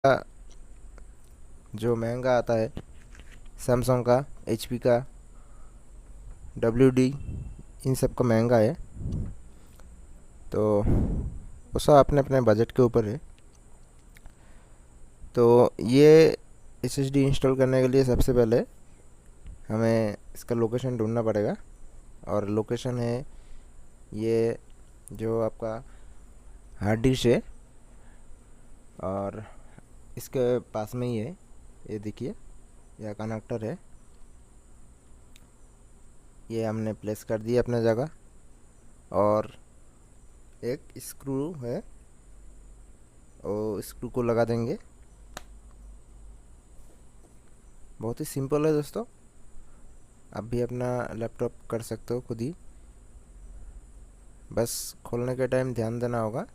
जो महंगा आता है, सैमसंग का, एचपी का, डब्ल्यूडी, इन सब का महंगा है। तो वो सब अपने अपने बजट के ऊपर है। तो ये एसएसडी इंस्टॉल करने के लिए सबसे पहले हमें इसका लोकेशन ढूंढना पड़ेगा। और लोकेशन है ये जो आपका हार्ड डिस्क है, और इसके पास में ही है। ये देखिए, यह कनेक्टर है। ये हमने प्लेस कर दिया अपने जगह। और एक स्क्रू है, वो स्क्रू को लगा देंगे। बहुत ही सिंपल है दोस्तों, आप भी अपना लैपटॉप कर सकते हो खुद ही। बस खोलने के टाइम ध्यान देना होगा